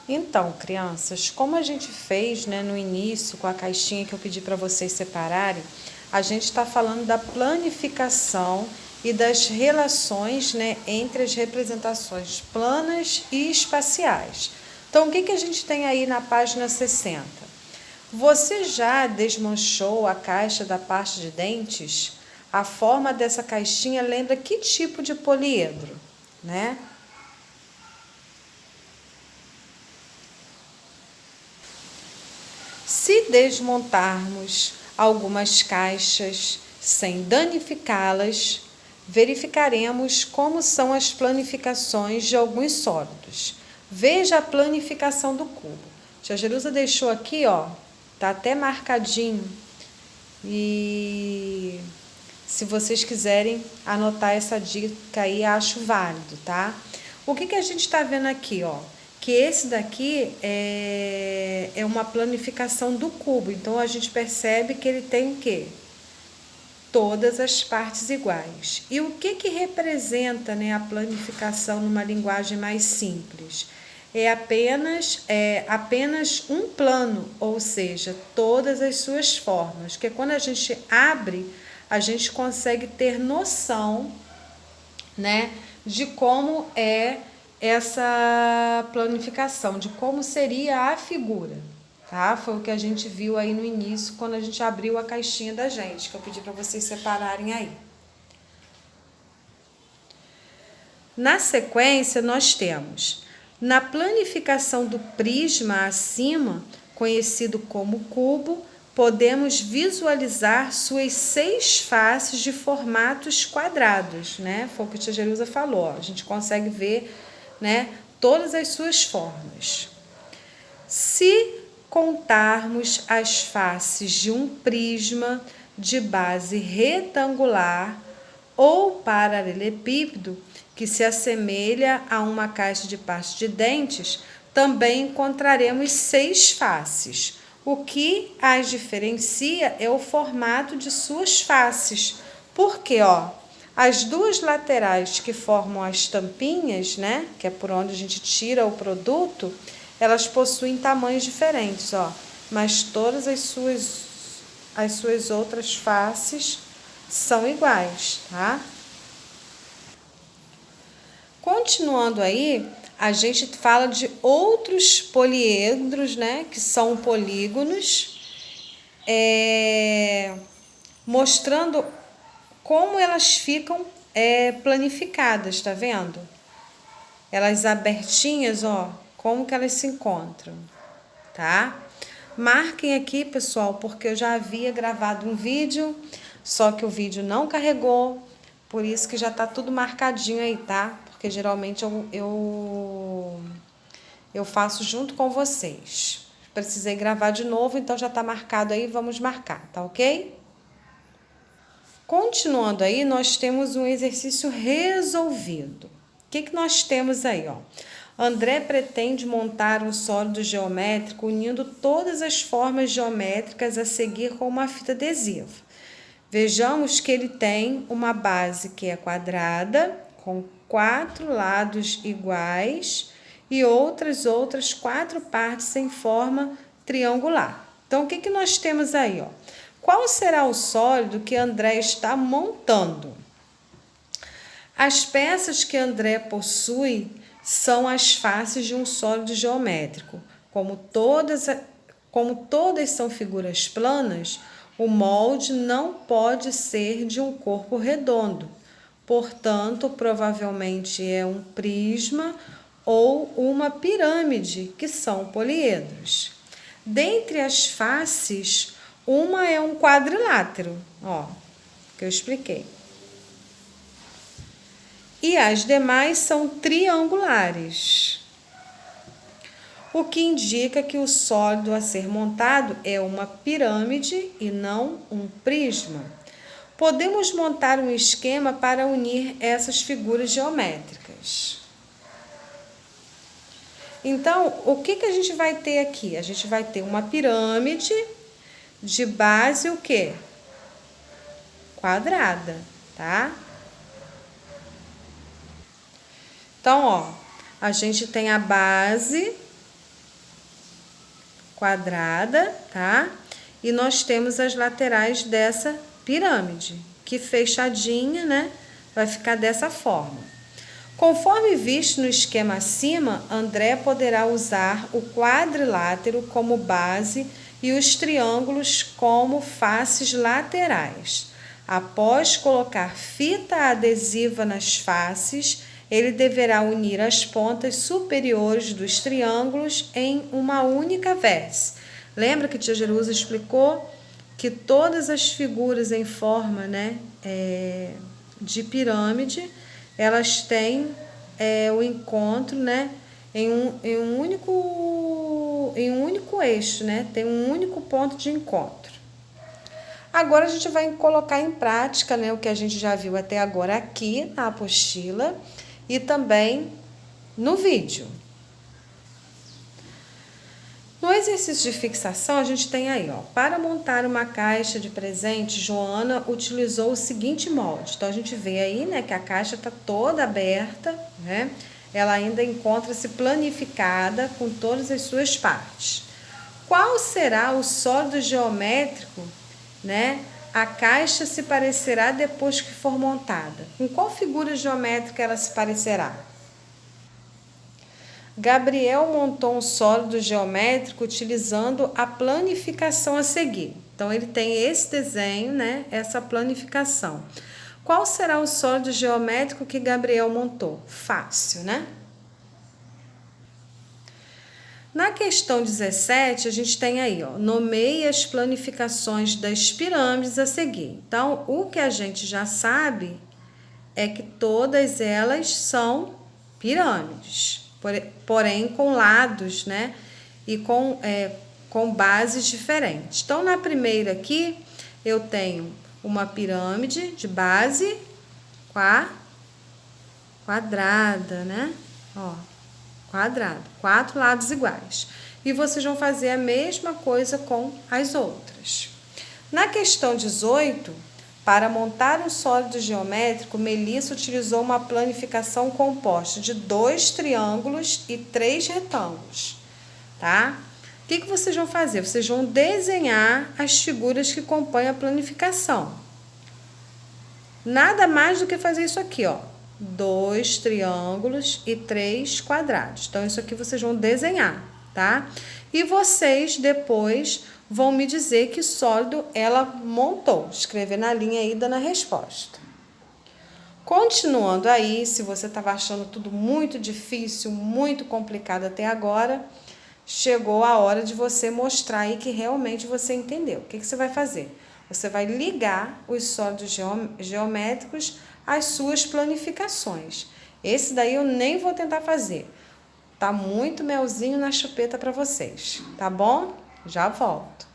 Então, crianças, como a gente fez, né, no início com a caixinha que eu pedi para vocês separarem, a gente está falando da planificação e das relações, né, entre as representações planas e espaciais. Então, o que a gente tem aí na página 60? Você já desmanchou a caixa da pasta de dentes? A forma dessa caixinha lembra que tipo de poliedro, né? Se desmontarmos algumas caixas sem danificá-las, verificaremos como são as planificações de alguns sólidos. Veja a planificação do cubo. Tia Jerusa deixou aqui, ó, tá até marcadinho. E se vocês quiserem anotar essa dica aí, acho válido, tá? O que a gente está vendo aqui, ó? Que esse daqui é uma planificação do cubo. Então, a gente percebe que ele tem o quê? Todas as partes iguais. E o que representa, né, a planificação numa linguagem mais simples? É apenas um plano, ou seja, todas as suas formas. Porque quando a gente abre, a gente consegue ter noção, né, de como é essa planificação, de como seria a figura, tá? Foi o que a gente viu aí no início, quando a gente abriu a caixinha da gente, que eu pedi para vocês separarem aí. Na sequência, nós temos, na planificação do prisma acima, conhecido como cubo, podemos visualizar suas 6 faces de formatos quadrados, né? Foi o que a tia Jerusa falou, a gente consegue ver, né, todas as suas formas. Se contarmos as faces de um prisma de base retangular ou paralelepípedo, que se assemelha a uma caixa de pasta de dentes, também encontraremos 6 faces. O que as diferencia é o formato de suas faces. Porque, ó, as duas laterais que formam as tampinhas, né, que é por onde a gente tira o produto, elas possuem tamanhos diferentes, ó, mas todas as suas outras faces são iguais, tá? Continuando aí, a gente fala de outros poliedros, né, que são polígonos, mostrando como elas ficam planificadas, tá vendo? Elas abertinhas, ó, como que elas se encontram, tá? Marquem aqui, pessoal, porque eu já havia gravado um vídeo, só que o vídeo não carregou, por isso que já tá tudo marcadinho aí, tá? Porque geralmente eu faço junto com vocês. Precisei gravar de novo, então já tá marcado aí, vamos marcar, tá ok? Continuando aí, nós temos um exercício resolvido. O que nós temos aí, ó? André pretende montar um sólido geométrico unindo todas as formas geométricas a seguir com uma fita adesiva. Vejamos que ele tem uma base que é quadrada, com 4 lados iguais e outras 4 partes em forma triangular. Então, o que nós temos aí, ó? Qual será o sólido que André está montando? As peças que André possui são as faces de um sólido geométrico. Como todas são figuras planas, o molde não pode ser de um corpo redondo. Portanto, provavelmente é um prisma ou uma pirâmide, que são poliedros. Dentre as faces, uma é um quadrilátero, ó, que eu expliquei. E as demais são triangulares, o que indica que o sólido a ser montado é uma pirâmide e não um prisma. Podemos montar um esquema para unir essas figuras geométricas. Então, o que a gente vai ter aqui? A gente vai ter uma pirâmide de base o quê? Quadrada, tá? Então, ó, a gente tem a base quadrada, tá? E nós temos as laterais dessa pirâmide, que fechadinha, né? Vai ficar dessa forma. Conforme visto no esquema acima, André poderá usar o quadrilátero como base e os triângulos como faces laterais. Após colocar fita adesiva nas faces, ele deverá unir as pontas superiores dos triângulos em uma única vértice. Lembra que tia Jerusa explicou que todas as figuras em forma, né, de pirâmide, elas têm o encontro, né, em um único eixo, né, tem um único ponto de encontro. Agora a gente vai colocar em prática, né, o que a gente já viu até agora aqui na apostila e também no vídeo. No exercício de fixação, a gente tem aí, ó, para montar uma caixa de presente, Joana utilizou o seguinte molde. Então, a gente vê aí, né, que a caixa está toda aberta, né? Ela ainda encontra-se planificada com todas as suas partes. Qual será o sólido geométrico, né? A caixa se parecerá depois que for montada. Com qual figura geométrica ela se parecerá? Gabriel montou um sólido geométrico utilizando a planificação a seguir. Então, ele tem esse desenho, né? Essa planificação. Qual será o sólido geométrico que Gabriel montou? Fácil, né? Na questão 17, a gente tem aí, ó, nomeie as planificações das pirâmides a seguir. Então, o que a gente já sabe é que todas elas são pirâmides, porém com lados, né? E com bases diferentes. Então, na primeira aqui, eu tenho uma pirâmide de base quadrada, né? Ó, quadrado, 4 lados iguais. E vocês vão fazer a mesma coisa com as outras. Na questão 18, para montar um sólido geométrico, Melissa utilizou uma planificação composta de 2 triângulos e 3 retângulos, tá? O que vocês vão fazer? Vocês vão desenhar as figuras que compõem a planificação. Nada mais do que fazer isso aqui, ó. 2 triângulos e 3 quadrados. Então, isso aqui vocês vão desenhar, tá? E vocês depois vão me dizer que sólido ela montou. Escrever na linha aí dando a resposta. Continuando aí, se você estava achando tudo muito difícil, muito complicado até agora, chegou a hora de você mostrar aí que realmente você entendeu. O que você vai fazer? Você vai ligar os sólidos geométricos às suas planificações. Esse daí eu nem vou tentar fazer. Tá muito melzinho na chupeta para vocês, tá bom? Já volto.